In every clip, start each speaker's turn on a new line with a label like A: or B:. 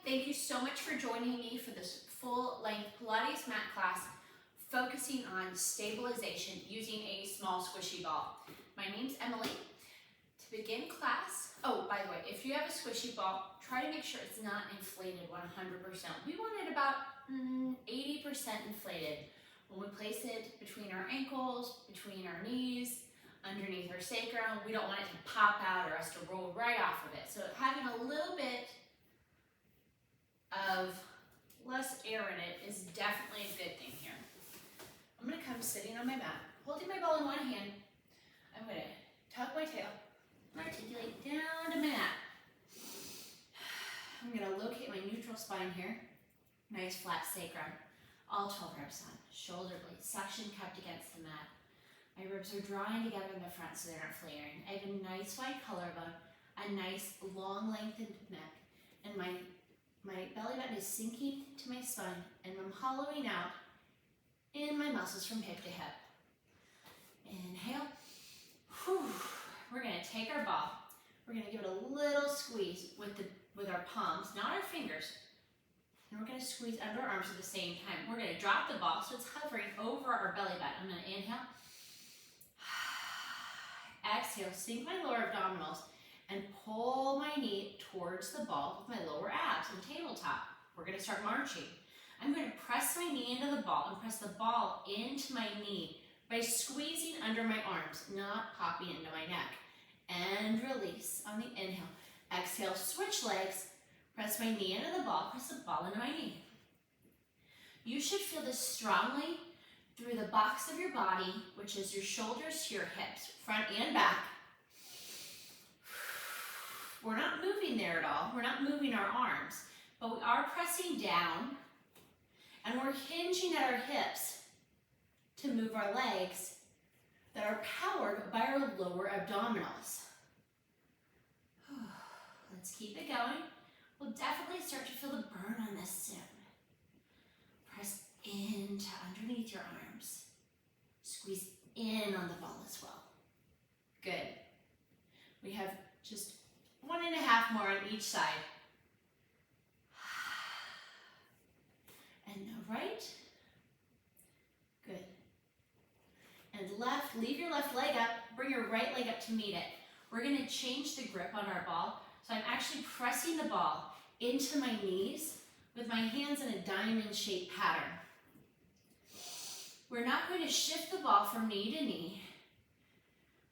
A: Thank you so much for joining me for this full-length Pilates mat class focusing on stabilization using a small squishy ball. My name's Emily. To begin class, oh, by the way, if you have a squishy ball, try to make sure it's not inflated 100%. We want it about 80% inflated. When we place it between our ankles, between our knees, underneath our sacrum, we don't want it to pop out or us to roll right off of it. So having a little bit of less air in it is definitely a good thing here. I'm going to come sitting on my mat, holding my ball in one hand. I'm going to tuck my tail and articulate down to my mat. I'm going to locate my neutral spine here. Nice flat sacrum. All 12 reps on. Shoulder blades, suction cupped against the mat. My ribs are drawing together in the front so they're not flaring. I have a nice wide collarbone, a nice long lengthened neck, and my belly button is sinking to my spine, and I'm hollowing out in my muscles from hip to hip. Inhale. Whew. We're going to take our ball. We're going to give it a little squeeze with our palms, not our fingers. And we're going to squeeze under our arms at the same time. We're going to drop the ball so it's hovering over our belly button. I'm going to inhale. Exhale, sink my lower abdominals and pull my knee towards the ball with my lower abs and tabletop. We're going to start marching. I'm going to press my knee into the ball and press the ball into my knee by squeezing under my arms, not popping into my neck. And release on the inhale. Exhale, switch legs. Press my knee into the ball, press the ball into my knee. You should feel this strongly through the box of your body, which is your shoulders to your hips, front and back. We're not moving there at all. We're not moving our arms, but we are pressing down and we're hinging at our hips to move our legs that are powered by our lower abdominals. Let's keep it going. We'll definitely start to feel the burn on this soon. Press into underneath your arms. Squeeze in on the ball as well. Good. We have just 1.5 more on each side. And the right. Good. And left, leave your left leg up. Bring your right leg up to meet it. We're going to change the grip on our ball. So I'm actually pressing the ball into my knees with my hands in a diamond-shaped pattern. We're not going to shift the ball from knee to knee,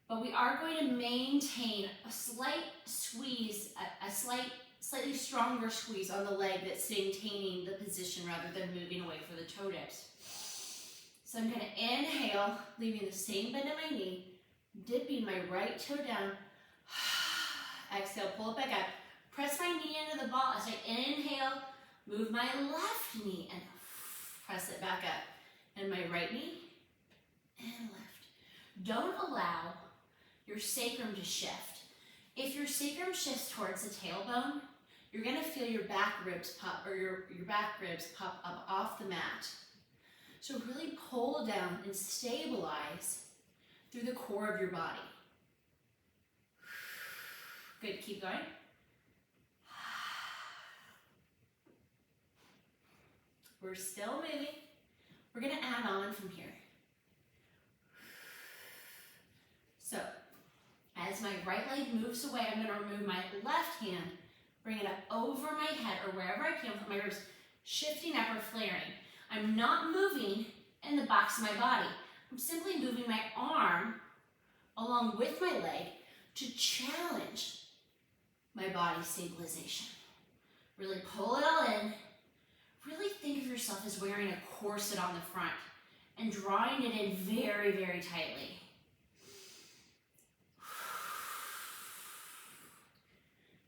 A: but we are going to maintain a slight squeeze, a slightly stronger squeeze on the leg that's maintaining the position rather than moving away for the toe dips. So I'm going to inhale, leaving the same bend in my knee, dipping my right toe down. Exhale, pull it back up. Press my knee into the ball as I inhale, move my left knee and press it back up. And my right knee and left. Don't allow your sacrum to shift. If your sacrum shifts towards the tailbone, you're going to feel your back ribs pop, or your back ribs pop up off the mat. So really pull down and stabilize through the core of your body. Good, keep going. We're still moving. We're going to add on from here. So, as my right leg moves away, I'm going to remove my left hand, bring it up over my head or wherever I can for my ribs, shifting up or flaring. I'm not moving in the box of my body. I'm simply moving my arm along with my leg to challenge my body stabilization. Really pull it all in. Really think of yourself as wearing a corset on the front and drawing it in very, very tightly.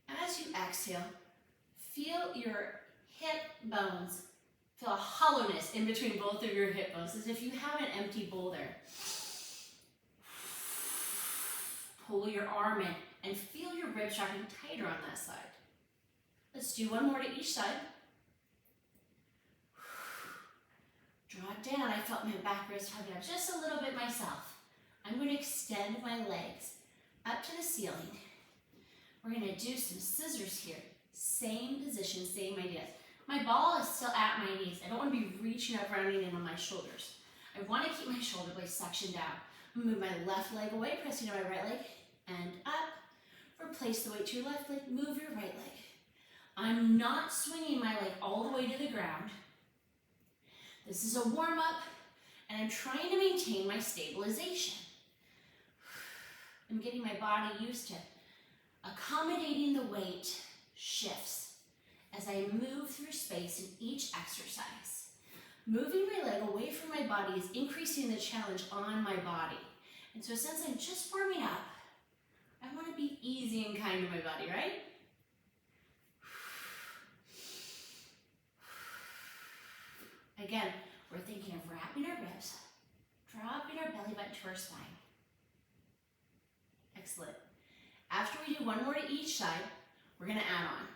A: As you exhale, feel your hip bones, feel a hollowness in between both of your hip bones, as if you have an empty bowl there. Pull your arm in and feel your ribs dropping tighter on that side. Let's do one more to each side. Draw it down. I felt my back ribs tugging up just a little bit myself. I'm going to extend my legs up to the ceiling. We're going to do some scissors here. Same position. position, same ideas. My ball is still at my knees. I don't want to be reaching up, rounding in on my shoulders. I want to keep my shoulder blades sectioned down. Move my left leg away, pressing to my right leg, and up. Replace the weight to your left leg, move your right leg. I'm not swinging my leg all the way to the ground. This is a warm-up, and I'm trying to maintain my stabilization. I'm getting my body used to accommodating the weight shifts as I move through space in each exercise. Moving my leg away from my body is increasing the challenge on my body. And so since I'm just warming up, I want to be easy and kind to my body, right? Again, we're thinking of wrapping our ribs, dropping our belly button to our spine. Excellent. After we do one more to each side, we're going to add on.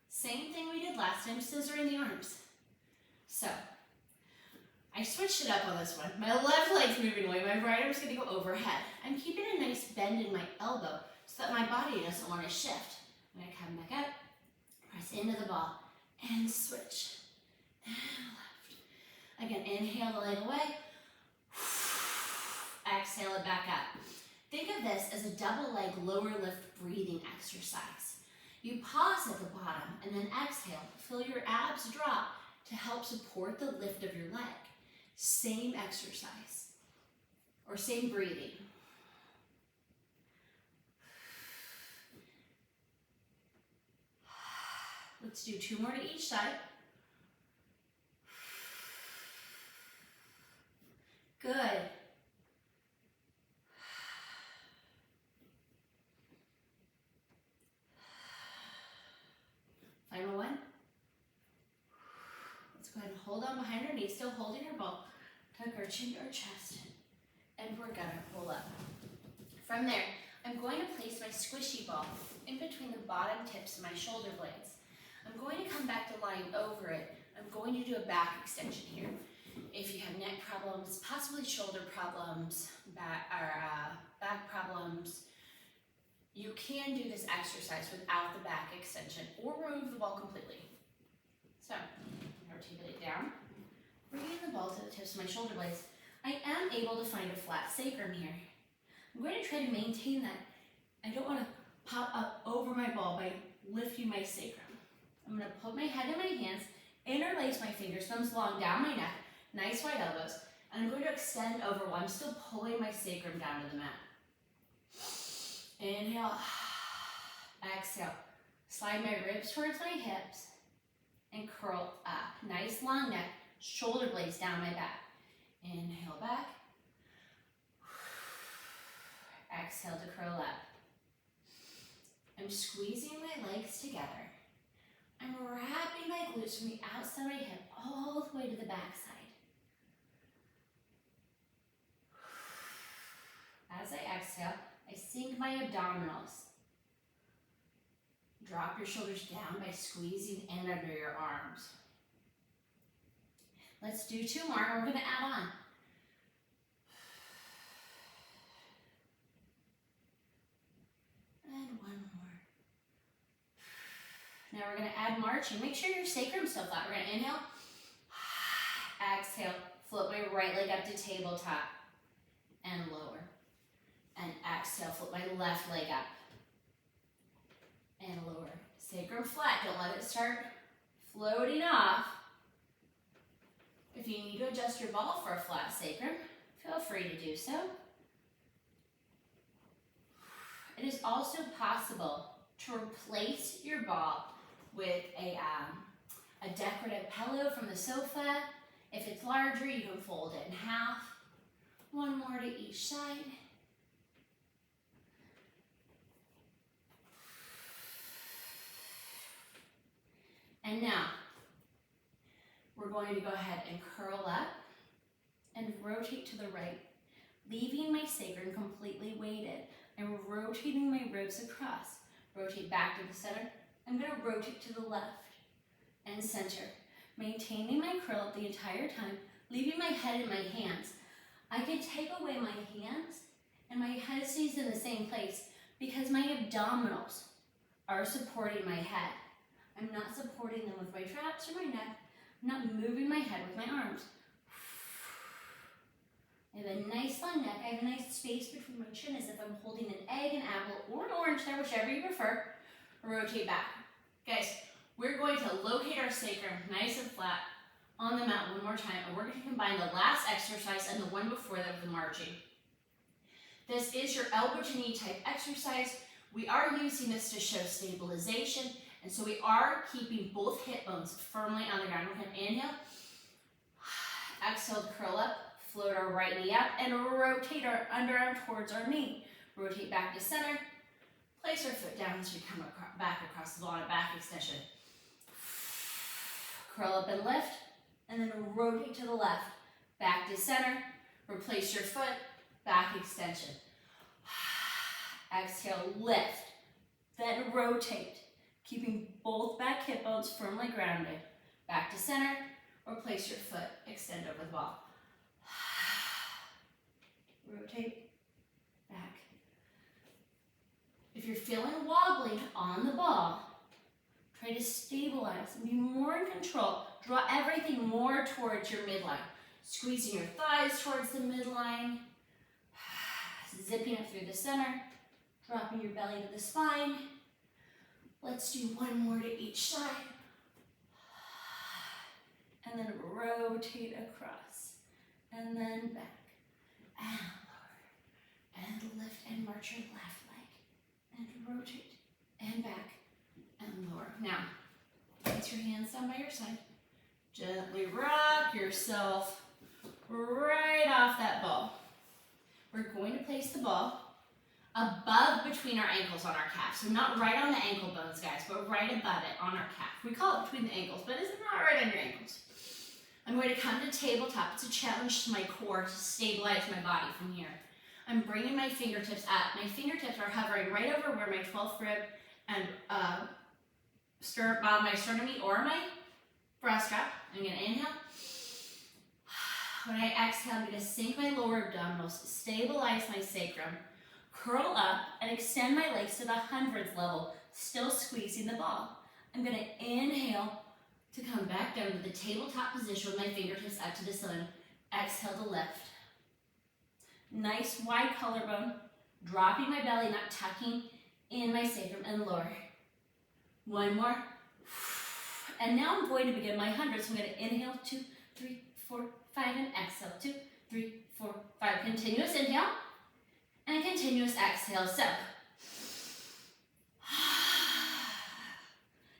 A: Same thing we did last time, scissoring the arms. So, I switched it up on this one. My left leg's moving away, my right arm's going to go overhead. I'm keeping a nice bend in my elbow so that my body doesn't want to shift. I'm going to come back up, press into the ball, and switch. And left. Again, inhale the leg away. Exhale it back up. Think of this as a double leg lower lift breathing exercise. You pause at the bottom and then exhale. Feel your abs drop to help support the lift of your leg. Same exercise or same breathing. Let's do 2 more to each side. Good. Final one. Let's go ahead and hold on behind our knees, still holding our ball. Tuck our chin to our chest, and we're gonna pull up. From there, I'm going to place my squishy ball in between the bottom tips of my shoulder blades. I'm going to come back to lying over it. I'm going to do a back extension here. If you have neck problems, possibly shoulder problems, back problems, you can do this exercise without the back extension or remove the ball completely. So, articulate down, bringing the ball to the tips of my shoulder blades. I am able to find a flat sacrum here. I'm going to try to maintain that. I don't want to pop up over my ball by lifting my sacrum. I'm going to put my head in my hands, interlace my fingers, thumbs long down my neck, nice wide elbows, and I'm going to extend over while I'm still pulling my sacrum down to the mat. Inhale, exhale. Slide my ribs towards my hips and curl up. Nice long neck, shoulder blades down my back. Inhale back. Exhale to curl up. I'm squeezing my legs together. I'm wrapping my glutes from the outside of my hip all the way to the back side. As I exhale, I sink my abdominals. Drop your shoulders down by squeezing in under your arms. Let's do 2 more, and we're going to add on. And 1 more. Now we're going to add marching. Make sure your sacrum's still flat. We're going to inhale, exhale, flip my right leg up to tabletop, and lower. And exhale, flip my left leg up, and lower. Sacrum flat, don't let it start floating off. If you need to adjust your ball for a flat sacrum, feel free to do so. It is also possible to replace your ball with a decorative pillow from the sofa. If it's larger, you can fold it in half. 1 more to each side. And now, we're going to go ahead and curl up and rotate to the right, leaving my sacrum completely weighted. I'm rotating my ribs across. Rotate back to the center. I'm going to rotate to the left and center, maintaining my curl up the entire time, leaving my head in my hands. I can take away my hands and my head stays in the same place because my abdominals are supporting my head. I'm not supporting them with my traps or my neck. I'm not moving my head with my arms. I have a nice long neck. I have a nice space between my chin as if I'm holding an egg, an apple, or an orange there, whichever you prefer. Rotate back. Guys, we're going to locate our sacrum nice and flat on the mat one more time, and we're going to combine the last exercise and the one before that with the marching. This is your elbow to knee type exercise. We are using this to show stabilization, and so we are keeping both hip bones firmly on the ground. We're going to inhale, exhale to curl up, float our right knee up, and rotate our underarm towards our knee. Rotate back to center, place our foot down as we come back across the ball on a back extension. Curl up and lift, and then rotate to the left. Back to center, replace your foot, back extension. Exhale, lift, then rotate, keeping both back hip bones firmly grounded. Back to center, or place your foot, extend over the ball. Rotate, back. If you're feeling wobbly on the ball, try to stabilize and be more in control. Draw everything more towards your midline. Squeezing your thighs towards the midline. Zipping up through the center. Dropping your belly to the spine. Let's do one more to each side. And then rotate across. And then back. And lower. And lift and march your left leg. And rotate. And back. And lower. Now, place your hands down by your side. Gently rock yourself right off that ball. We're going to place the ball above between our ankles on our calf. So not right on the ankle bones, guys, but right above it on our calf. We call it between the ankles, but it's not right on your ankles. I'm going to come to tabletop. It's a challenge to my core to stabilize my body from here. I'm bringing my fingertips up. My fingertips are hovering right over where my 12th rib and my sternum meet or my breast strap. I'm going to inhale. When I exhale, I'm going to sink my lower abdominals, stabilize my sacrum, curl up, and extend my legs to the hundredth level, still squeezing the ball. I'm going to inhale to come back down to the tabletop position with my fingertips up to the ceiling. Exhale to lift. Nice wide collarbone, dropping my belly, not tucking in my sacrum, and lower. One more. And now I'm going to begin my hundreds. So I'm going to inhale, 2, 3, 4, 5, and exhale, 2, 3, 4, 5. Continuous inhale and continuous exhale. So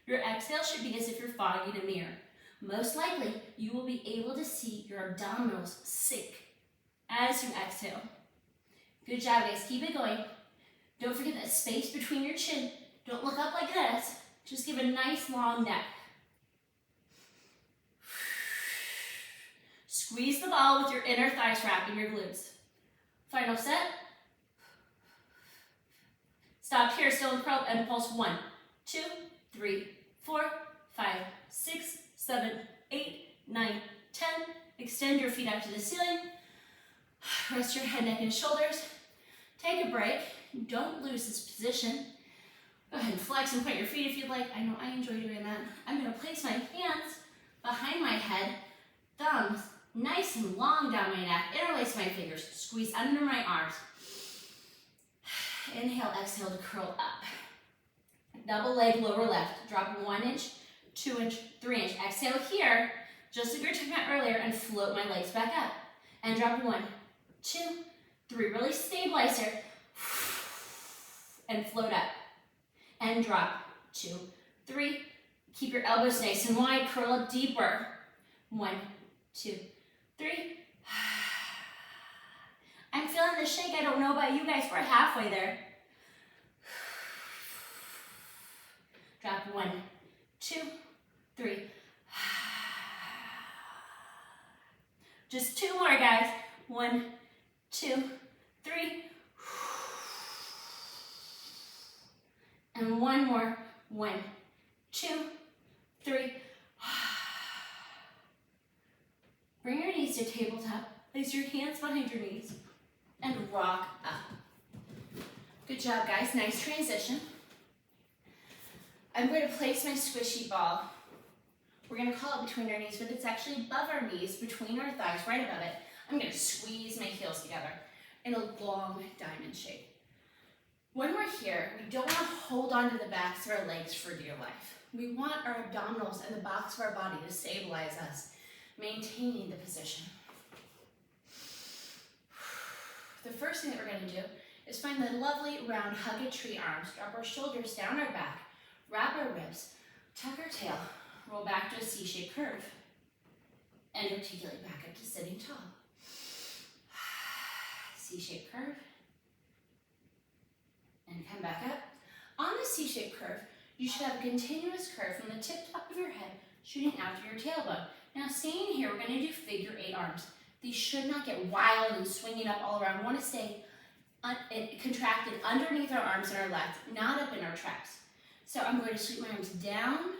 A: your exhale should be as if you're fogging a mirror. Most likely, you will be able to see your abdominals sink as you exhale. Good job, guys. Keep it going. Don't forget that space between your chin. Don't look up like this. Just give a nice long neck. Squeeze the ball with your inner thighs wrapping your glutes. Final set. Stop here, still in curl, and pulse 1, 2, 3, 4, 5, 6, 7, 8, 9, 10. Extend your feet up to the ceiling. Rest your head, neck, and shoulders. Take a break. Don't lose this position. Go ahead and flex and point your feet if you'd like. I know I enjoy doing that. I'm going to place my hands behind my head, thumbs nice and long down my neck, interlace my fingers, squeeze under my arms. Inhale, exhale to curl up. Double leg, lower left. Drop 1 inch, 2 inch, 3 inch. Exhale here, just like we were talking about earlier, and float my legs back up. And drop 1, 2, 3. Really stabilize here. And float up. And drop 2, 3. Keep your elbows nice and wide. Curl up deeper. 1, 2, 3. I'm feeling the shake. I don't know about you guys. We're halfway there. Drop 1, 2, 3. Just 2 more, guys. 1, 2, 3. And 1 more. 1, 2, 3. Bring your knees to tabletop. Place your hands behind your knees and rock up. Good job, guys. Nice transition. I'm going to place my squishy ball We're gonna call it between our knees, but it's actually above our knees, between our thighs, right above it. I'm gonna squeeze my heels together in a long diamond shape. When we're here, we don't wanna hold on to the backs of our legs for dear life. We want our abdominals and the box of our body to stabilize us, maintaining the position. The first thing that we're gonna do is find the lovely round hug a tree arms, drop our shoulders down our back, wrap our ribs, tuck our tail, roll back to a C-shaped curve, and articulate back up to sitting tall. C-shaped curve, and come back up. On the C-shaped curve, you should have a continuous curve from the tip top of your head shooting out to your tailbone. Now staying here, we're gonna do figure 8 arms. These should not get wild and swinging up all around. We wanna stay contracted underneath our arms and our legs, not up in our traps. So I'm going to sweep my arms down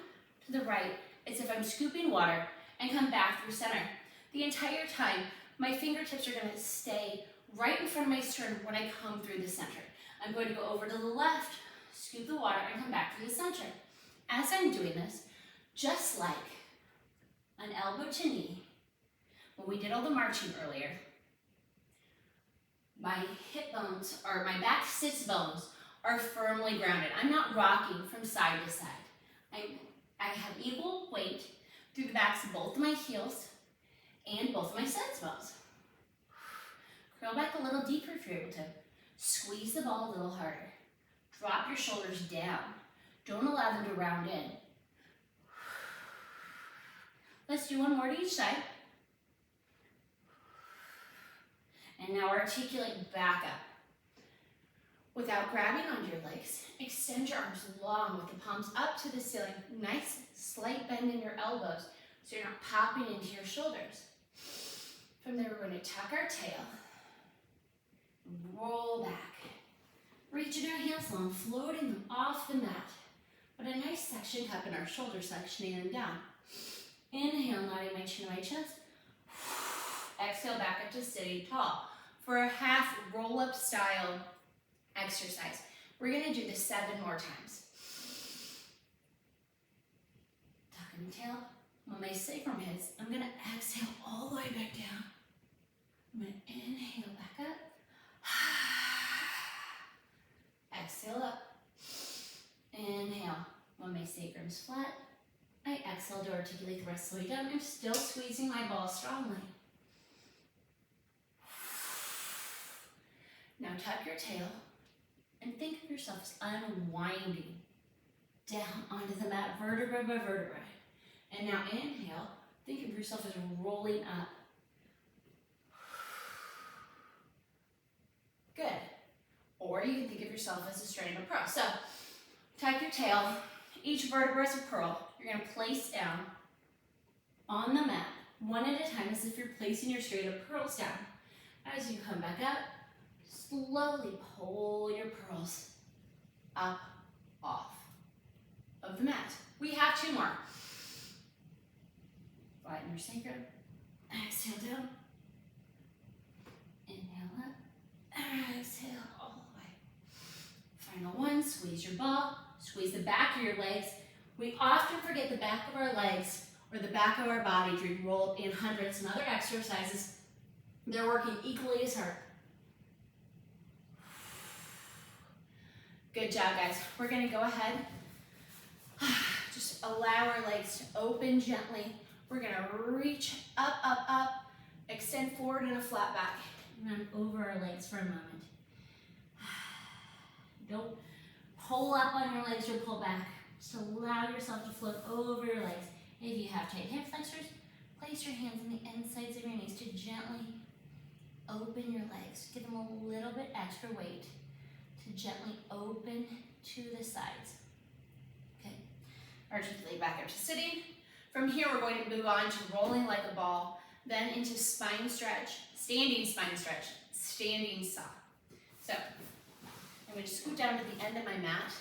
A: to the right as if I'm scooping water and come back through center. The entire time, my fingertips are gonna stay right in front of my sternum when I come through the center. I'm going to go over to the left, scoop the water, and come back through the center. As I'm doing this, just like an elbow to knee, when we did all the marching earlier, my hip bones, or my back sits bones, are firmly grounded. I'm not rocking from side to side. I have equal weight through the backs of both of my heels and both of my sits bones. Curl back a little deeper if you're able to. Squeeze the ball a little harder. Drop your shoulders down. Don't allow them to round in. Let's do one more to each side. And now articulate back up. Without grabbing onto your legs, extend your arms long with the palms up to the ceiling. Nice slight bend in your elbows so you're not popping into your shoulders. From there, we're going to tuck our tail, roll back, reaching our hands long, floating them off the mat, but a nice section cup in our shoulder, sectioning them down. Inhale, nodding my chin to my chest. Exhale, back up to sitting tall for a half roll-up style exercise. We're gonna do this 7 more times. Tucking the tail. When my sacrum hits, I'm gonna exhale all the way back down. I'm gonna inhale back up. Exhale up. Inhale. When my sacrum's flat, I exhale to articulate the rest of the way down. I'm still squeezing my ball strongly. Now tuck your tail and think of yourself as unwinding down onto the mat, vertebra by vertebra. And now inhale, think of yourself as rolling up. Good. Or you can think of yourself as a straight up pearl. So tuck your tail, each vertebra is a pearl. You're gonna place down on the mat, one at a time, as if you're placing your straight up pearls down. As you come back up, slowly pull your pearls up off of the mat. We have 2 more. Flatten your sacrum, exhale down, inhale up, exhale all the way. Final one, squeeze your ball, squeeze the back of your legs. We often forget the back of our legs or the back of our body during roll in hundreds and other exercises. They're working equally as hard. Good job, guys. We're gonna go ahead. Just allow our legs to open gently. We're gonna reach up, up, up, extend forward in a flat back, and then over our legs for a moment. Don't pull up on your legs or pull back. Just allow yourself to float over your legs. If you have tight hip flexors, place your hands on the insides of your knees to gently open your legs. Give them a little bit extra weight to gently open to the sides. Okay, articulate back up to sitting. From here, we're going to move on to rolling like a ball, then into spine stretch, standing spine stretch, standing saw. So, I'm going to scoot down to the end of my mat.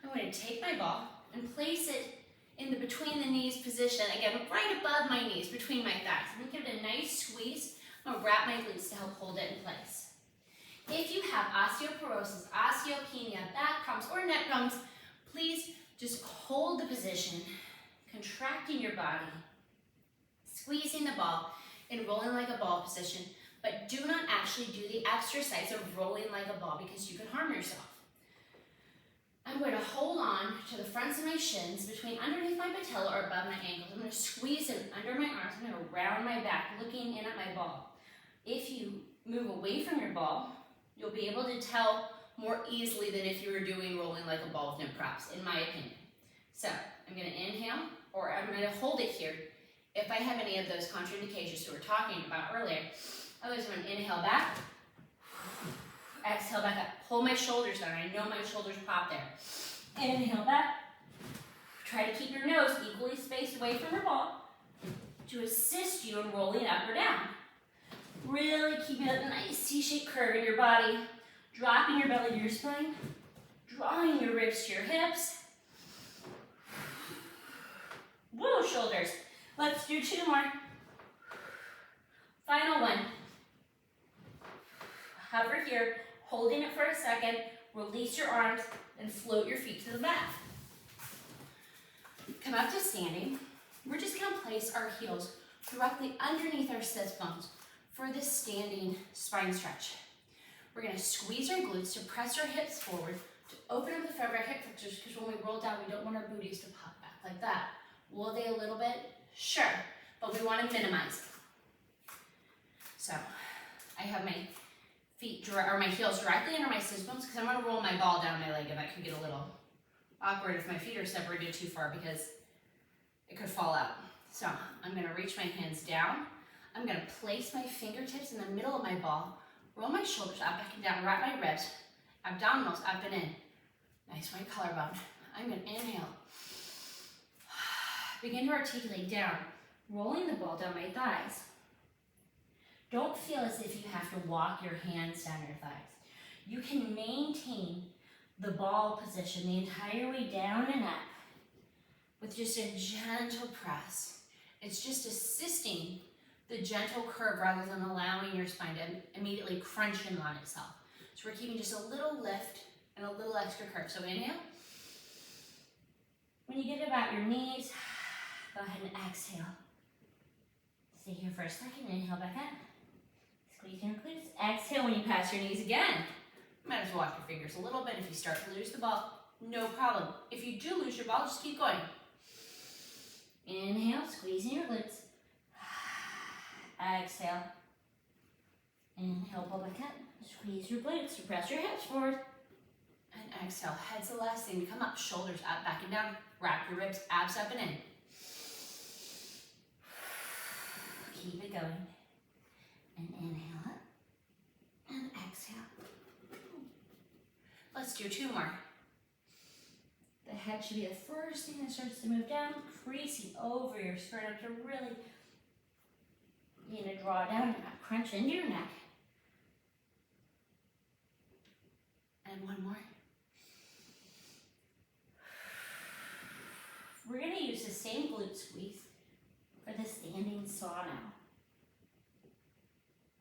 A: I'm going to take my ball and place it in the between the knees position, again, right above my knees, between my thighs. I'm going to give it a nice squeeze. I'm going to wrap my glutes to help hold it in place. If you have osteoporosis, osteopenia, back problems, or neck problems, please just hold the position, contracting your your body, squeezing the ball and rolling like a ball position, but do not actually do the exercise of rolling like a ball because you can harm yourself. I'm going to hold on to the fronts of my shins between underneath my patella or above my ankles. I'm going to squeeze in under my arms. I'm going to round my back, looking in at my ball. If you move away from your ball, you'll be able to tell more easily than if you were doing rolling like a ball with no props, in my opinion. So I'm going to inhale, or I'm going to hold it here if I have any of those contraindications we were talking about earlier. Otherwise, I'm going to inhale back, exhale back up, pull my shoulders down. I know my shoulders pop there. Inhale back. Try to keep your nose equally spaced away from your ball to assist you in rolling up or down. Really keeping a nice C-shaped curve in your body, dropping your belly to your spine, drawing your ribs to your hips. Woo, shoulders. Let's do 2 more. Final one. Hover here, holding it for a second, release your arms, and float your feet to the back. Come up to standing. We're just going to place our heels directly underneath our sits bones for this standing spine stretch. We're going to squeeze our glutes to press our hips forward to open up the front of our hip flexors, because when we roll down, we don't want our booties to pop back like that. Will they a little bit? Sure, but we want to minimize. So I have my feet or my heels directly under my sits bones because I'm going to roll my ball down my leg, and that could get a little awkward if my feet are separated too far because it could fall out. So I'm going to reach my hands down. I'm going to place my fingertips in the middle of my ball, roll my shoulders up, back and down, wrap my ribs, abdominals up and in. Nice white collarbone. I'm going to inhale. Begin to articulate down, rolling the ball down my thighs. Don't feel as if you have to walk your hands down your thighs. You can maintain the ball position the entire way down and up with just a gentle press. It's just assisting the gentle curve rather than allowing your spine to immediately crunch in on itself. So we're keeping just a little lift and a little extra curve. So inhale. When you get about your knees, go ahead and exhale. Stay here for a second, inhale back up. Squeeze your glutes. Exhale when you pass your knees again. Might as well walk your fingers a little bit. If you start to lose the ball, no problem. If you do lose your ball, just keep going. Inhale, squeezing your glutes. Exhale. Inhale, pull back up. Squeeze your glutes to press your hips forward. And exhale. Head's the last thing to come up. Shoulders up, back and down. Wrap your ribs, abs up and in. Keep it going. And inhale up. And exhale. Let's do 2 more. The head should be the first thing that starts to move down, creasing over your sternum to really draw down and not crunch into your neck. And 1 more. We're going to use the same glute squeeze for the standing saw now.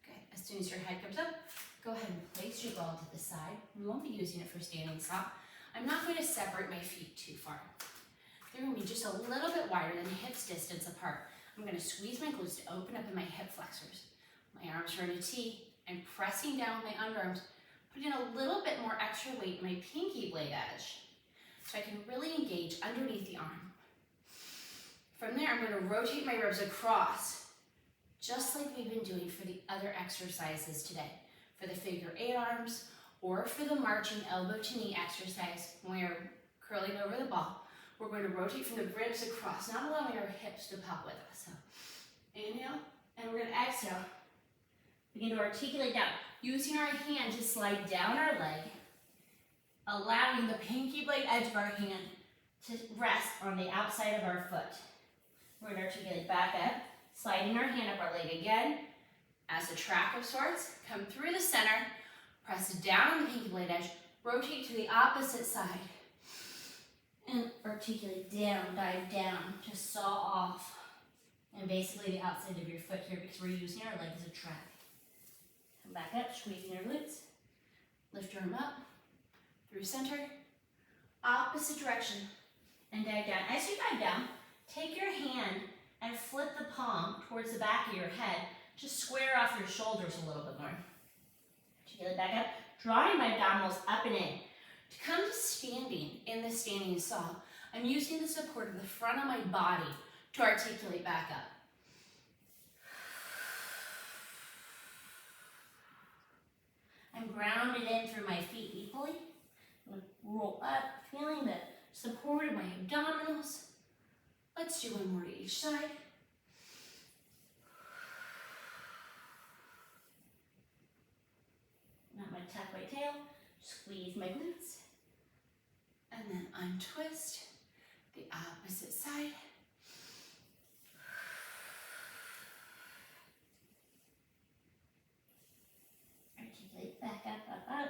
A: Okay, as soon as your head comes up, go ahead and place your ball to the side. We won't be using it for standing saw. I'm not going to separate my feet too far. They're going to be just a little bit wider than hips distance apart. I'm going to squeeze my glutes to open up in my hip flexors. My arms are in a T. I'm pressing down with my underarms, putting a little bit more extra weight in my pinky blade edge so I can really engage underneath the arm. From there, I'm going to rotate my ribs across, just like we've been doing for the other exercises today. For the figure 8 arms, or for the marching elbow to knee exercise when we're curling over the ball, we're going to rotate from the ribs across, not allowing our hips to pop with us. So inhale, and we're going to exhale. Begin to articulate down, using our hand to slide down our leg, allowing the pinky blade edge of our hand to rest on the outside of our foot. We're going to articulate back up, sliding our hand up our leg again, as a track of sorts, come through the center, press down on the pinky blade edge, rotate to the opposite side, and articulate down, dive down to saw off, and basically the outside of your foot here because we're using our leg as a track. Come back up, squeezing your glutes, lift your arm up, through center, opposite direction, and dive down. As you dive down, take your hand to flip the palm towards the back of your head. Just square off your shoulders a little bit more. Articulate back up, drawing my abdominals up and in. To come to standing in the standing saw, I'm using the support of the front of my body to articulate back up. I'm grounded in through my feet equally. I'm going to roll up, feeling the support of my abdominals. Let's do one more to each side. Now I'm going to tuck my tail, squeeze my glutes, and then untwist the opposite side. Articulate back up, up, up.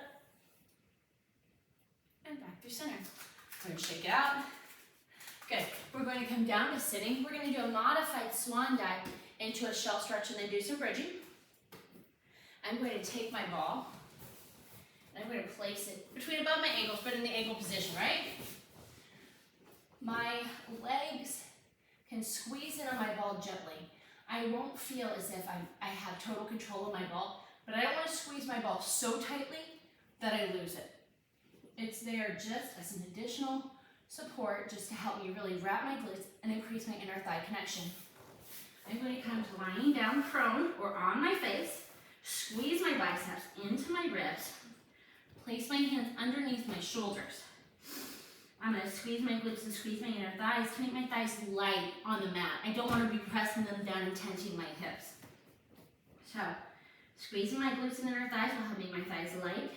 A: And back through center. We're going to shake it out. Good. We're going to come down to sitting. We're going to do a modified swan dive into a shelf stretch and then do some bridging. I'm going to take my ball and I'm going to place it between above my ankles, but in the ankle position, right? My legs can squeeze in on my ball gently. I won't feel as if I have total control of my ball, but I don't want to squeeze my ball so tightly that I lose it. It's there just as an additional support, just to help me really wrap my glutes and increase my inner thigh connection. I'm going to come to lying down prone or on my face, squeeze my biceps into my ribs, place my hands underneath my shoulders. I'm going to squeeze my glutes and squeeze my inner thighs to make my thighs light on the mat. I don't want to be pressing them down and tensing my hips. So, squeezing my glutes and inner thighs will help make my thighs light.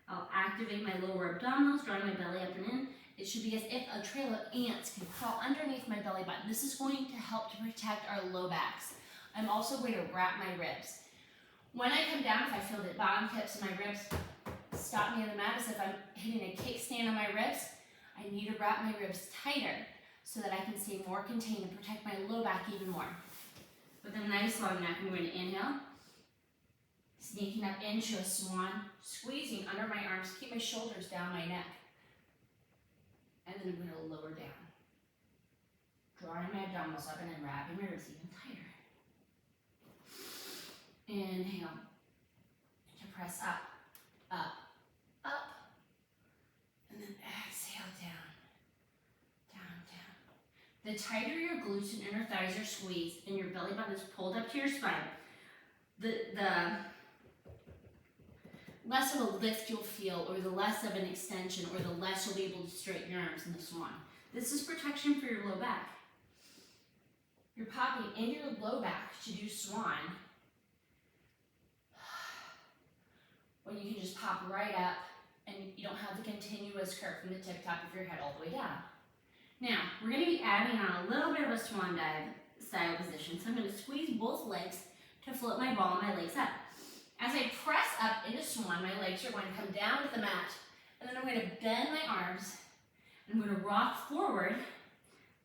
A: I'll activate my lower abdominals, drawing my belly up and in. It should be as if a trail of ants can crawl underneath my belly button. This is going to help to protect our low backs. I'm also going to wrap my ribs. When I come down, if I feel the bottom tips of my ribs stop me on the mat as if I'm hitting a kickstand on my ribs, I need to wrap my ribs tighter so that I can stay more contained and protect my low back even more. With a nice long neck, I'm going to inhale, sneaking up into a swan, squeezing under my arms, keep my shoulders down my neck. And then I'm going to lower down, drawing my abdominals up and then wrapping my ribs even tighter. Inhale to press up, up, up, and then exhale down, down, down. The tighter your glutes and inner thighs are squeezed and your belly button is pulled up to your spine, the less of a lift you'll feel, or the less of an extension, or the less you'll be able to straighten your arms in the swan. This is protection for your low back. You're popping in your low back to do swan, when you can just pop right up and you don't have the continuous curve from the tip top of your head all the way down. Now, we're going to be adding on a little bit of a swan dive style position. So I'm going to squeeze both legs to float my ball and my legs up. As I press up into swan, my legs are going to come down to the mat, and then I'm going to bend my arms. I'm going to rock forward,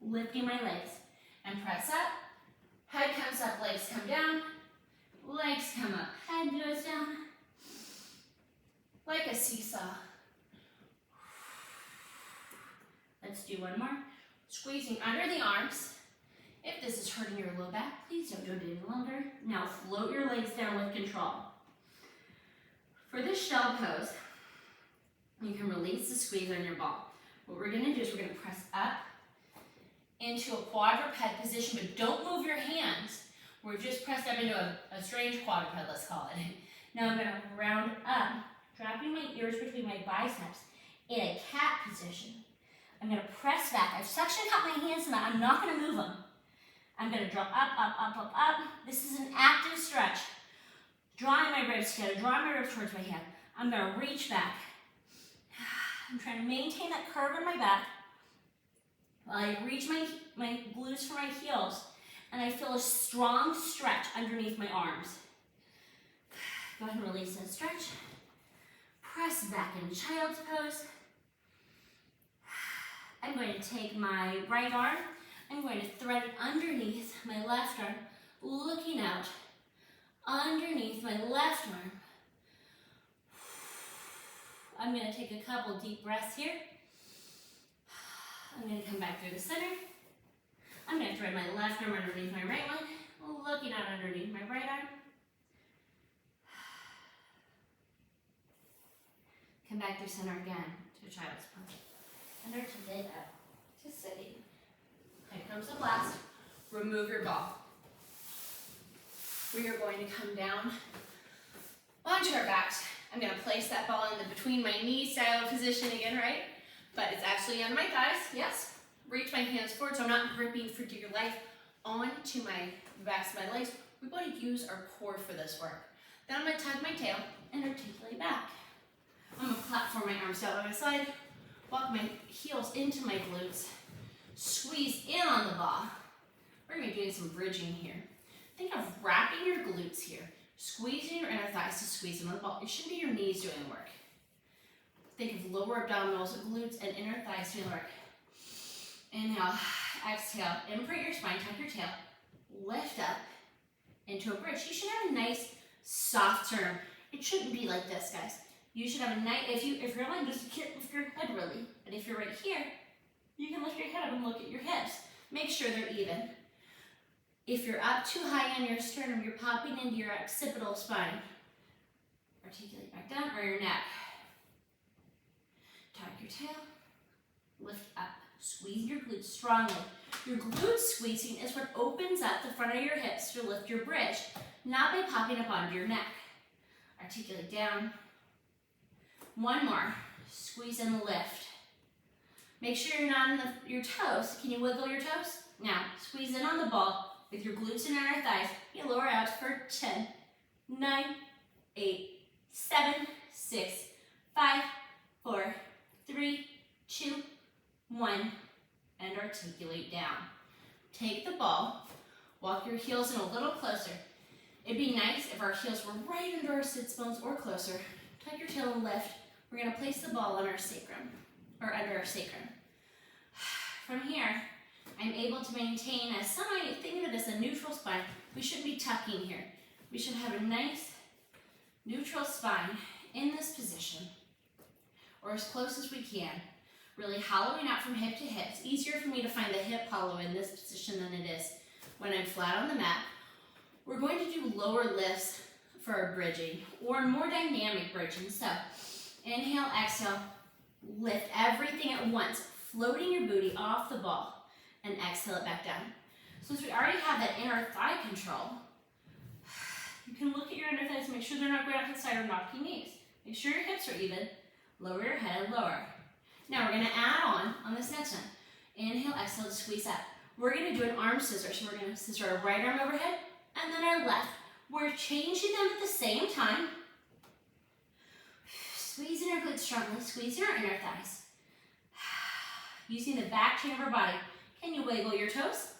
A: lifting my legs, and press up. Head comes up, legs come down, legs come up, head goes down, like a seesaw. Let's do one more. Squeezing under the arms. If this is hurting your low back, please don't do it any longer. Now float your legs down with control. For this shell pose, you can release the squeeze on your ball. What we're going to do is we're going to press up into a quadruped position, but don't move your hands. We're just pressed up into a strange quadruped, let's call it. Now I'm going to round up, dropping my ears between my biceps in a cat position. I'm going to press back. I've suction cupped my hands to that. I'm not going to move them. I'm going to draw up, up, up, up, up. This is an active stretch. Drawing my ribs together, drawing my ribs towards my hand. I'm going to reach back. I'm trying to maintain that curve in my back while I reach my glutes for my heels, and I feel a strong stretch underneath my arms. Go ahead and release that stretch. Press back in child's pose. I'm going to take my right arm. I'm going to thread it underneath my left arm, looking out underneath my left arm. I'm going to take a couple deep breaths here. I'm going to come back through the center. I'm going to thread my left arm underneath my right one, looking out underneath my right arm. Come back to center again, to child's pose. And articulate up to sitting. Here comes the blast. Remove your ball. We are going to come down onto our backs. I'm going to place that ball in the between my knee style position again, right? But it's actually on my thighs, yes. Reach my hands forward so I'm not gripping for dear life onto my backs of my legs. We're going to use our core for this work. Then I'm going to tuck my tail and articulate back. I'm going to platform my arms out by my side, walk my heels into my glutes, squeeze in on the ball. We're going to be doing some bridging here. Think of wrapping your glutes here, squeezing your inner thighs to squeeze in on the ball. It shouldn't be your knees doing the work. Think of lower abdominals, glutes, and inner thighs doing the work. Inhale, exhale, imprint your spine, tuck your tail, lift up into a bridge. You should have a nice soft turn. It shouldn't be like this, guys. You should have a nice, if you're lying, just lift your head really. But if you're right here, you can lift your head up and look at your hips. Make sure they're even. If you're up too high on your sternum, you're popping into your occipital spine. Articulate back down, or your neck. Tuck your tail, lift up. Squeeze your glutes strongly. Your glute squeezing is what opens up the front of your hips to lift your bridge, not by popping up onto your neck. Articulate down. One more. Squeeze and lift. Make sure you're not on your toes. Can you wiggle your toes? Now, squeeze in on the ball with your glutes and inner thighs. You lower out for 10, 9, 8, 7, 6, 5, 4, 3, 2, 1, and articulate down. Take the ball, walk your heels in a little closer. It'd be nice if our heels were right under our sits bones or closer. Tuck your tail and lift. We're going to place the ball on our sacrum, or under our sacrum. From here, I'm able to maintain think of it as a neutral spine. We shouldn't be tucking here. We should have a nice neutral spine in this position, or as close as we can. Really hollowing out from hip to hip. It's easier for me to find the hip hollow in this position than it is when I'm flat on the mat. We're going to do lower lifts for our bridging, or more dynamic bridging. So, inhale, exhale, lift everything at once, floating your booty off the ball, and exhale it back down. Since we already have that inner thigh control, you can look at your inner thighs and make sure they're not going out to the side or knocking knees. Make sure your hips are even. Lower your head, lower. Now we're going to add on this next one. Inhale, exhale to squeeze up. We're going to do an arm scissor. So we're going to scissor our right arm overhead and then our left. We're changing them at the same time. Squeezing our glutes strongly, squeezing our inner thighs. Using the back chain of our body. Can you wiggle your toes?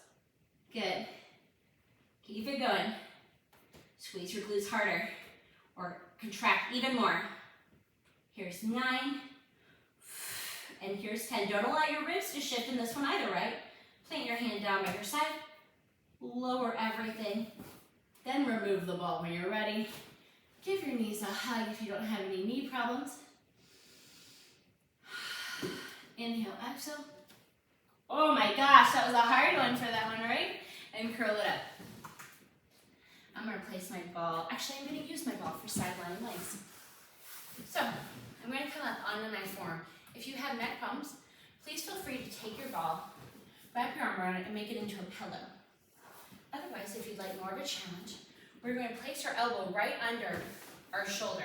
A: Good. Keep it going. Squeeze your glutes harder or contract even more. Here's 9. And here's 10. Don't allow your ribs to shift in this one either, right? Plant your hand down by your side. Lower everything. Then remove the ball when you're ready. Give your knees a hug if you don't have any knee problems. Inhale, exhale. Oh my gosh, that was a hard one for that one, right? And curl it up. I'm going to place my ball. Actually, I'm going to use my ball for sideline legs. So, I'm going to come up onto my forearm. If you have neck problems, please feel free to take your ball, wrap your arm around it, and make it into a pillow. Otherwise, if you'd like more of a challenge, we're going to place our elbow right under our shoulder.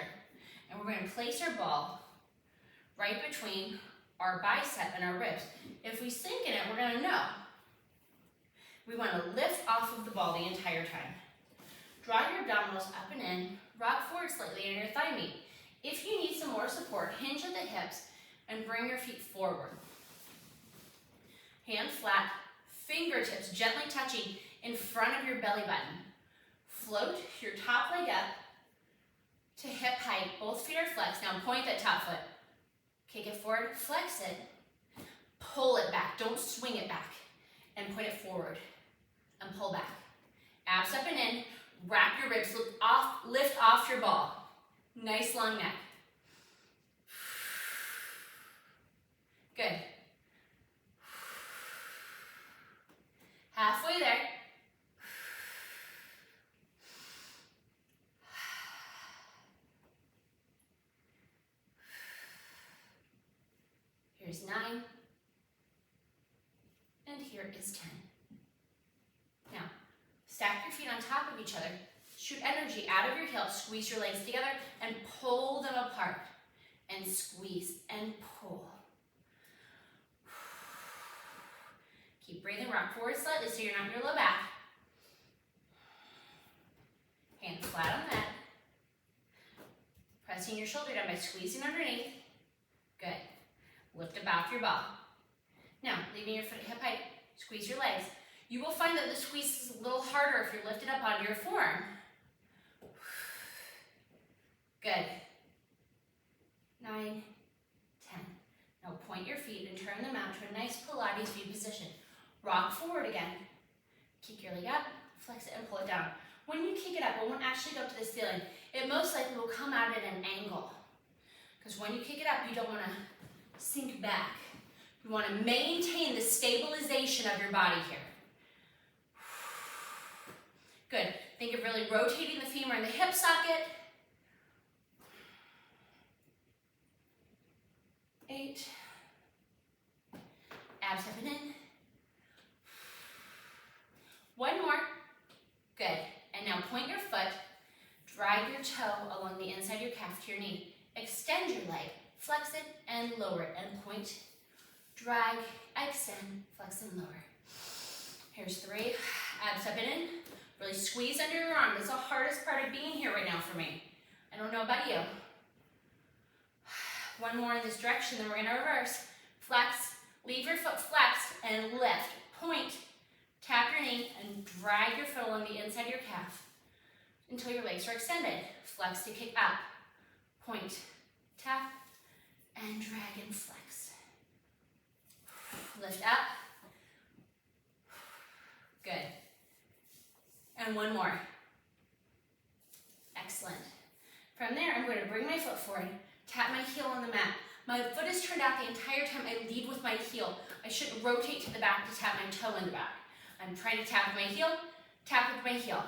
A: And we're going to place our ball right between our bicep and our ribs. If we sink in it, we're going to know. We want to lift off of the ball the entire time. Draw your abdominals up and in, rock forward slightly on your thigh meat. If you need some more support, hinge at the hips and bring your feet forward. Hand flat, fingertips gently touching in front of your belly button. Float your top leg up to hip height. Both feet are flexed. Now point that top foot. Kick it forward, flex it, pull it back. Don't swing it back. And point it forward and pull back. Abs up and in. Wrap your ribs, lift off your ball. Nice long neck. Good. Halfway you there. Here's 9. And here is 10. Now, stack your feet on top of each other. Shoot energy out of your heels. Squeeze your legs together and pull them apart. And squeeze and pull. Keep breathing. Rock forward slightly so you're not in your low back. Hands flat on the mat. Pressing your shoulder down by squeezing underneath. Good. Lift up off your ball. Now, leaving your foot hip height, squeeze your legs. You will find that the squeeze is a little harder if you're lifted up onto your forearm. Good. 9, 10. Now point your feet and turn them out to a nice Pilates V position. Rock forward again. Kick your leg up, flex it, and pull it down. When you kick it up, it won't actually go up to the ceiling. It most likely will come out at an angle. Because when you kick it up, you don't want to sink back. You want to maintain the stabilization of your body here. Good. Think of really rotating the femur in the hip socket. 8. Abs up and in. 1 more. Good. And now point your foot, drag your toe along the inside of your calf to your knee. Extend your leg, flex it and lower it, and point, drag, extend, flex and lower. Here's 3. Abs up and in. Really squeeze under your arm. That's the hardest part of being here right now for me. I don't know about you. 1 more in this direction, then we're going to reverse. Flex, leave your foot flexed, and lift. Point, tap your knee, and drag your foot along the inside of your calf until your legs are extended. Flex to kick up. Point, tap, and drag and flex. Lift up. Good. And 1 more. Excellent. From there, I'm going to bring my foot forward, tap my heel on the mat. My foot is turned out the entire time I lead with my heel. I shouldn't rotate to the back to tap my toe in the back. I'm trying to tap with my heel, tap with my heel.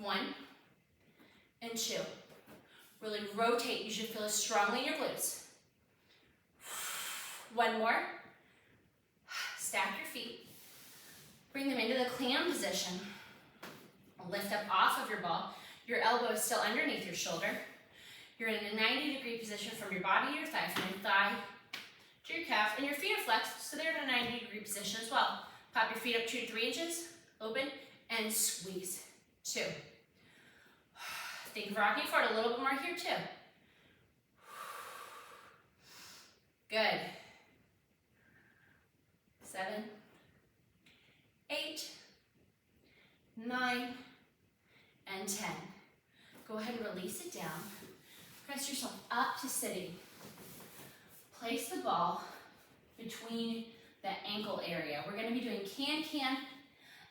A: 1 and 2. Really rotate. You should feel it strongly in your glutes. 1 more. Stack your feet. Bring them into the clam position. Lift up off of your ball. Your elbow is still underneath your shoulder. You're in a 90-degree position from your body to your thigh, from your thigh to your calf, and your feet are flexed, so they're in a 90-degree position as well. Pop your feet up 2 to 3 inches, open, and squeeze. 2. Think of rocking forward a little bit more here too. Good. 7, 8, 9, and 10. Go ahead and release it down. Press yourself up to sitting. Place the ball between the ankle area. We're going to be doing can-can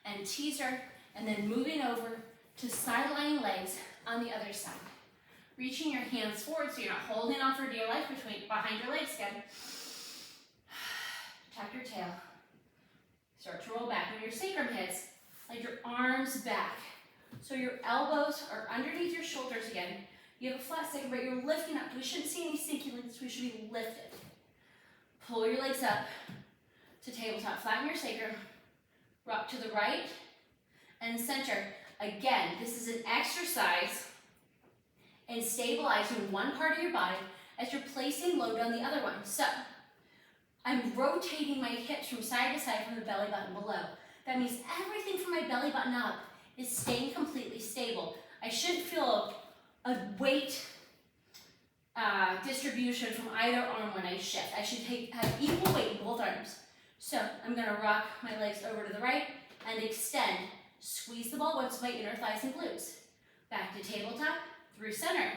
A: and teaser, and then moving over to sideline legs on the other side. Reaching your hands forward so you're not holding on for dear life behind your legs again. Tap your tail. Start to roll back. When your sacrum hits, like your arms back. So your elbows are underneath your shoulders again. You have a flat sacrum, but you're lifting up. We shouldn't see any sinking limbs. We should be lifted. Pull your legs up to tabletop. Flatten your sacrum. Rock to the right and center. Again, this is an exercise in stabilizing one part of your body as you're placing load on the other one. So, I'm rotating my hips from side to side from the belly button below. That means everything from my belly button up is staying completely stable. I shouldn't feel a weight distribution from either arm when I shift. I should have equal weight in both arms. So I'm going to rock my legs over to the right and extend. Squeeze the ball once my inner thighs and glutes. Back to tabletop, through center.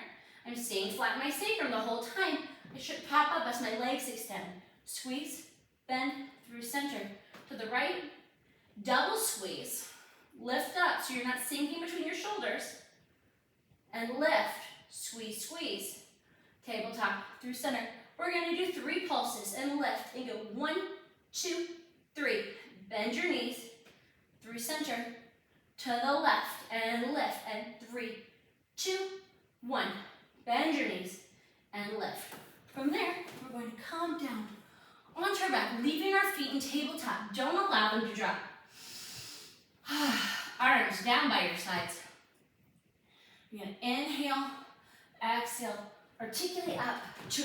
A: I'm staying flat in my sacrum the whole time. I should pop up as my legs extend. Squeeze, bend, through center. To the right, double squeeze. Lift up so you're not sinking between your shoulders. And lift, squeeze, squeeze. Tabletop, through center. We're going to do 3 pulses and lift and go 1, 2, 3. Bend your knees, to the left, and lift, and 3, 2, 1. Bend your knees, and lift. From there, we're going to come down onto our back, leaving our feet in tabletop. Don't allow them to drop. Arms down by your sides. You're going to inhale, exhale, articulate up to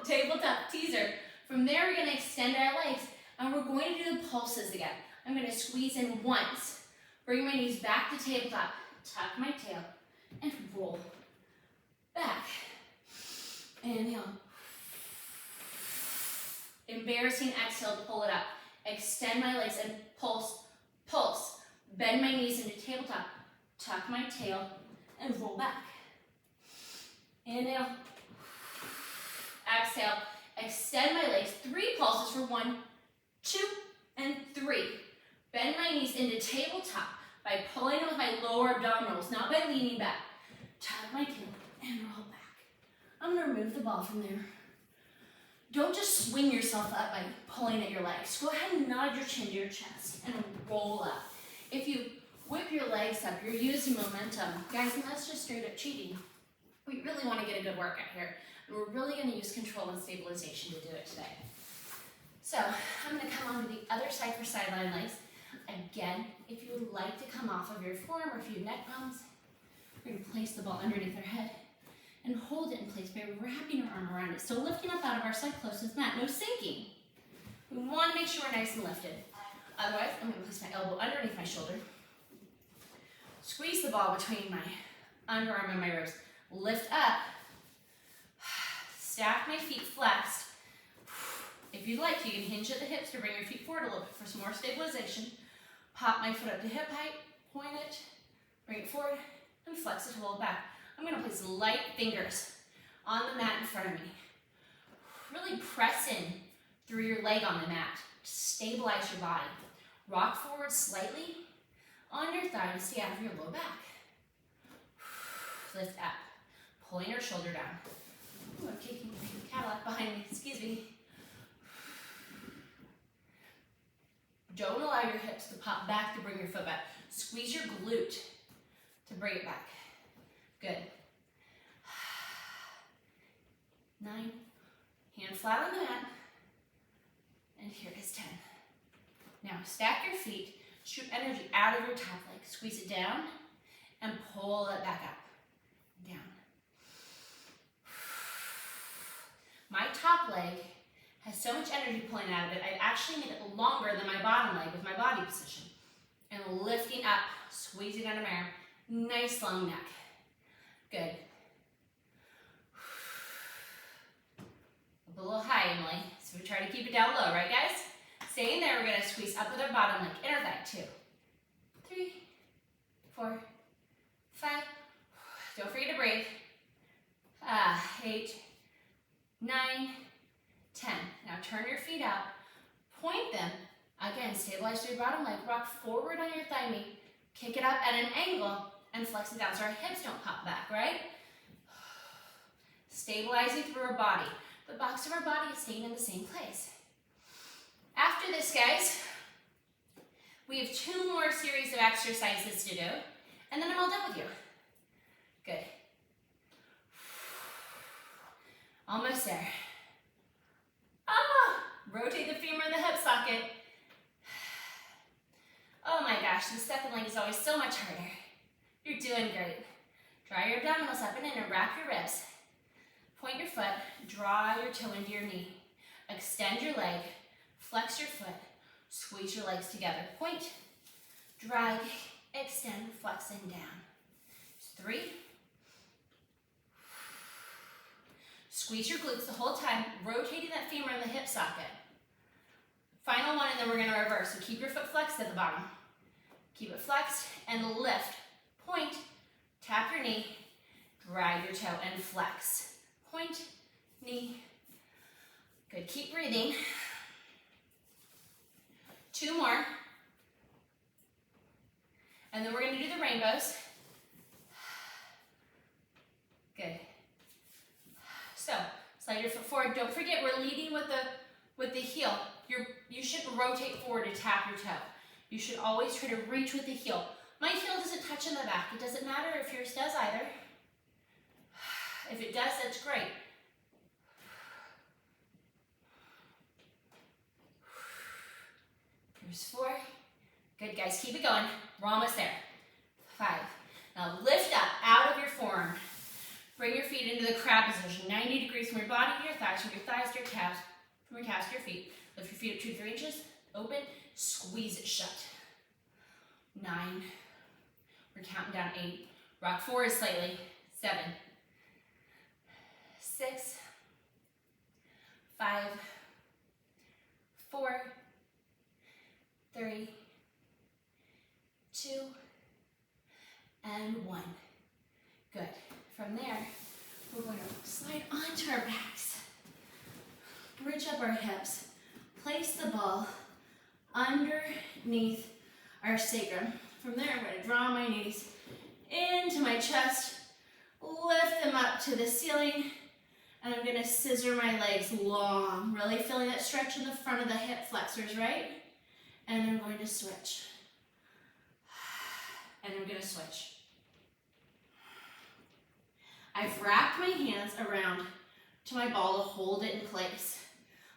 A: tabletop teaser. From there, we're going to extend our legs, and we're going to do the pulses again. I'm going to squeeze in once, bring my knees back to tabletop, tuck my tail, and roll back. Inhale. Embarrassing exhale to pull it up. Extend my legs and pulse, pulse. Bend my knees into tabletop, tuck my tail, and roll back. Inhale. Exhale. Extend my legs. 3 pulses for 1, 2, and 3. Bend my knees into tabletop by pulling with my lower abdominals, not by leaning back. Tuck my tail and roll back. I'm going to remove the ball from there. Don't just swing yourself up by pulling at your legs. Go ahead and nod your chin to your chest and roll up. If you whip your legs up, you're using momentum. Guys, and that's just straight up cheating. We really want to get a good workout here. And we're really going to use control and stabilization to do it today. So I'm going to come on to the other side for sideline legs. Again, if you would like to come off of your forearm or if you have neck problems, we're going to place the ball underneath our head and hold it in place by wrapping our arm around it. So lifting up out of our side closest mat, no sinking. We want to make sure we're nice and lifted. Otherwise, I'm going to place my elbow underneath my shoulder. Squeeze the ball between my underarm and my ribs. Lift up. Stack my feet flexed. If you'd like, you can hinge at the hips to bring your feet forward a little bit for some more stabilization. Pop my foot up to hip height, point it, bring it forward, and flex it to roll back. I'm going to place light fingers on the mat in front of me. Really press in through your leg on the mat to stabilize your body. Rock forward slightly on your thigh to stay out of your low back. Lift up, pulling your shoulder down. Ooh, I'm kicking the Cadillac behind me, excuse me. Don't allow your hips to pop back to bring your foot back. Squeeze your glute to bring it back. Good. 9. Hand flat on the mat. And here is 10. Now stack your feet. Shoot energy out of your top leg. Squeeze it down and pull it back up. Down. My top leg has so much energy pulling out of it, I actually made it longer than my bottom leg with my body position. And lifting up, squeezing under my arm. Nice long neck. Good. Up a little high, Emily. So we try to keep it down low, right guys? Staying there, we're gonna squeeze up with our bottom leg, inner thigh, 2, 3, 4, 5. Don't forget to breathe. 8, 9, 10. Now turn your feet out, point them. Again, stabilize your bottom leg, rock forward on your thigh meat, kick it up at an angle, and flex it down so our hips don't pop back, right? Stabilizing through our body. The box of our body is staying in the same place. After this, guys, we have 2 more series of exercises to do, and then I'm all done with you. Good. Almost there. Rotate the femur in the hip socket. Oh my gosh, the second leg is always so much harder. You're doing great. Draw your abdominals up and in and wrap your ribs. Point your foot, draw your toe into your knee. Extend your leg, flex your foot, squeeze your legs together. Point, drag, extend, flex, and down. 3. Squeeze your glutes the whole time, rotating that femur in the hip socket. Final one, and then we're going to reverse. So keep your foot flexed at the bottom. Keep it flexed and lift. Point, tap your knee, drag your toe, and flex. Point, knee. Good, keep breathing. 2 more. And then we're going to do the rainbows. Good. So, slide your foot forward. Don't forget, we're leading with the heel. You should rotate forward to tap your toe. You should always try to reach with the heel. My heel doesn't touch in the back. It doesn't matter if yours does either. If it does, that's great. Here's 4. Good, guys. Keep it going. We're almost there. 5. Now lift up out of your forearm. Bring your feet into the crab position. 90 degrees from your body to your thighs, from your thighs to your calves, from your calves to your feet. Lift your feet up 2 to 3 inches. Open. Squeeze it shut. 9. We're counting down. 8. Rock forward slightly. 7. 6. 5. 4. 3. 2. And 1. Good. From there, we're going to slide onto our backs. Bridge up our hips. Place the ball underneath our sacrum. From there, I'm going to draw my knees into my chest, lift them up to the ceiling, and I'm going to scissor my legs long, really feeling that stretch in the front of the hip flexors, right? And I'm going to switch. And I'm going to switch. I've wrapped my hands around to my ball to hold it in place.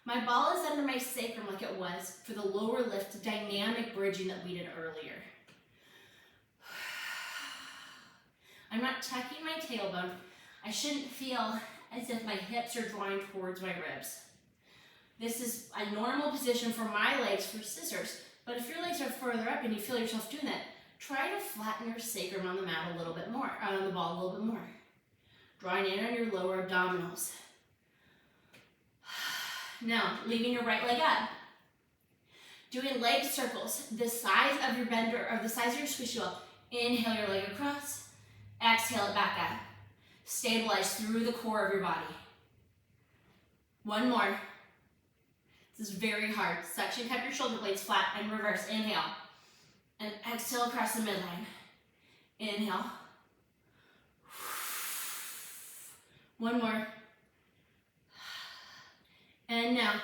A: My ball is under my sacrum like it was for the lower lift dynamic bridging that we did earlier. I'm not tucking my tailbone. I shouldn't feel as if my hips are drawing towards my ribs. This is a normal position for my legs for scissors, but if your legs are further up and you feel yourself doing that, try to flatten your sacrum on the mat a little bit more, on the ball a little bit more. Drawing in on your lower abdominals. Now, leaving your right leg up. Doing leg circles, the size of your bender, or the size of your squishy ball. Inhale your leg across. Exhale it back up. Stabilize through the core of your body. 1 more. This is very hard. Suction, keep your shoulder blades flat and reverse. Inhale. And exhale across the midline. Inhale. 1 more. And now,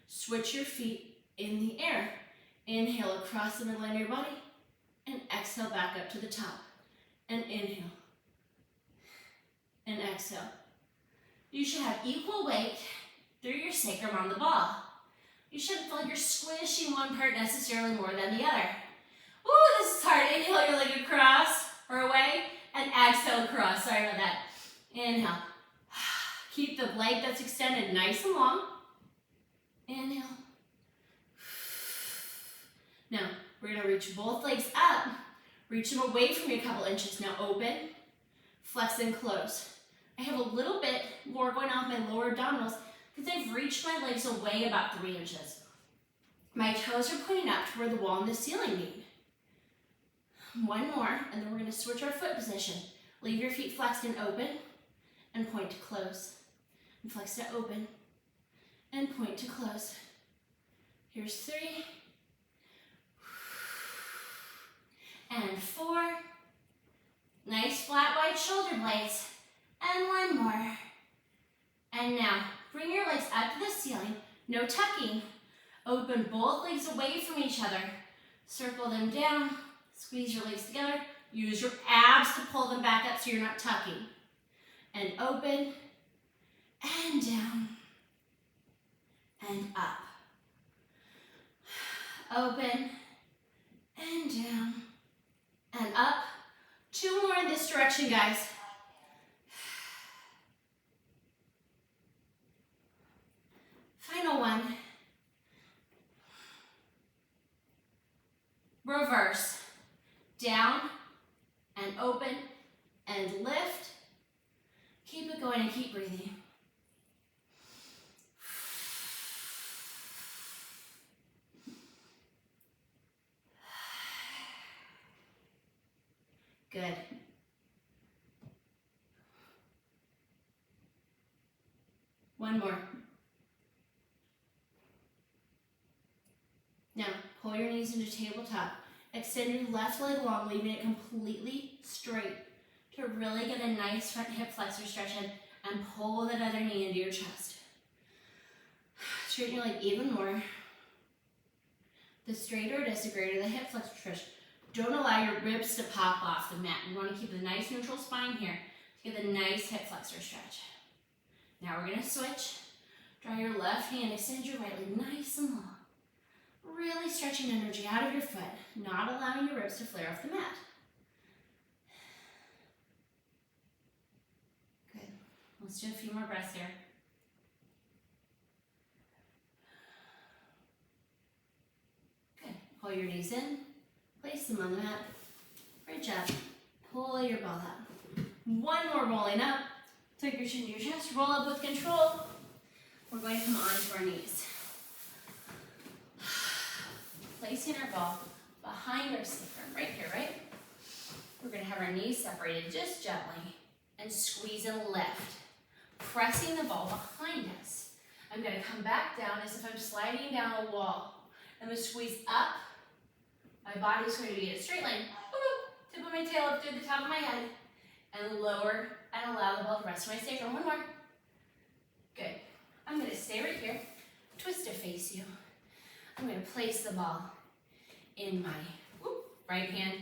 A: switch your feet in the air. Inhale across the midline of your body, and exhale back up to the top. And inhale. And exhale. You should have equal weight through your sacrum on the ball. You shouldn't feel like you're squishing one part necessarily more than the other. Ooh, this is hard. Inhale your leg across or away, and exhale across. Sorry about that. Inhale. Keep the leg that's extended nice and long. Inhale. Now, we're going to reach both legs up. Reach them away from you a couple inches. Now open, flex and close. I have a little bit more going on with my lower abdominals because I've reached my legs away about 3 inches. My toes are pointing up to where the wall and the ceiling meet. 1 more, and then we're going to switch our foot position. Leave your feet flexed and open, and point to close. And flex to open, and point to close. Here's 3. And 4. Nice flat wide shoulder blades. And 1 more. And now, bring your legs up to the ceiling. No tucking. Open both legs away from each other. Circle them down. Squeeze your legs together. Use your abs to pull them back up so you're not tucking. And open. And down. And up. Open. And down. And up. 2 more in this direction, guys. Final one. Reverse. Down and open and lift. Keep it going and keep breathing. Good. One more. Now, pull your knees into tabletop. Extend your left leg long, leaving it completely straight to really get a nice front hip flexor stretch in, and pull that other knee into your chest. Straighten your leg even more. The straighter it is, the greater the hip flexor stretch. Don't allow your ribs to pop off the mat. You want to keep a nice neutral spine here to get a nice hip flexor stretch. Now we're going to switch. Draw your left hand, extend your right leg nice and long. Really stretching energy out of your foot, not allowing your ribs to flare off the mat. Good. Let's do a few more breaths here. Good. Pull your knees in, place them on the mat, reach up, pull your ball up. One more rolling up, tuck your chin to your chest, roll up with control. We're going to come onto our knees. Placing our ball behind our sacrum, right here, right? We're going to have our knees separated just gently and squeeze and lift, pressing the ball behind us. I'm going to come back down as if I'm sliding down a wall. I'm going to squeeze up. My body's going to be in a straight line. Tip of my tail up through the top of my head. And lower and allow the ball to rest on my sacrum. One more. Good. I'm going to stay right here. Twist to face you. I'm going to place the ball in my right hand.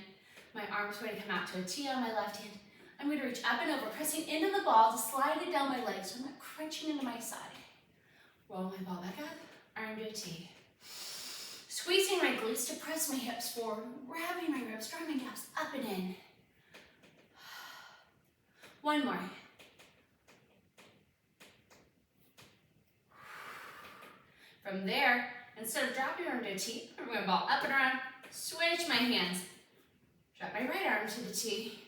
A: My arm's going to come out to a T on my left hand. I'm going to reach up and over, pressing into the ball to slide it down my legs so I'm not crunching into my side. Roll my ball back up, arm to a T. Squeezing my glutes to press my hips forward, grabbing my ribs, drawing my calves up and in. One more. From there, instead of dropping your arm to a T, I'm going to ball up and around, switch my hands. Drop my right arm to the T,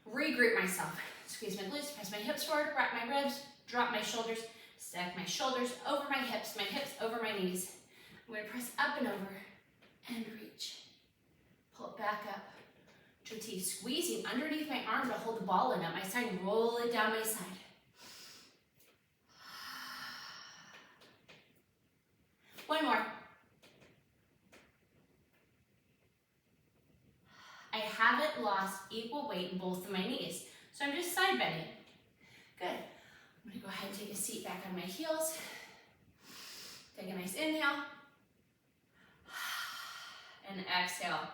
A: regroup myself. Squeeze my glutes, press my hips forward, wrap my ribs, drop my shoulders, stack my shoulders over my hips over my knees. I'm going to press up and over and reach. Pull it back up to a T, squeezing underneath my arm to hold the ball in up my side, roll it down my side. One more. I haven't lost equal weight in both of my knees, so I'm just side bending. Good. I'm going to go ahead and take a seat back on my heels. Take a nice inhale. And exhale.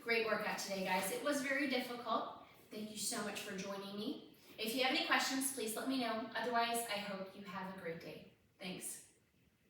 A: Great workout today, guys. It was very difficult. Thank you so much for joining me. If you have any questions, please let me know. Otherwise, I hope you have a great day. Thanks.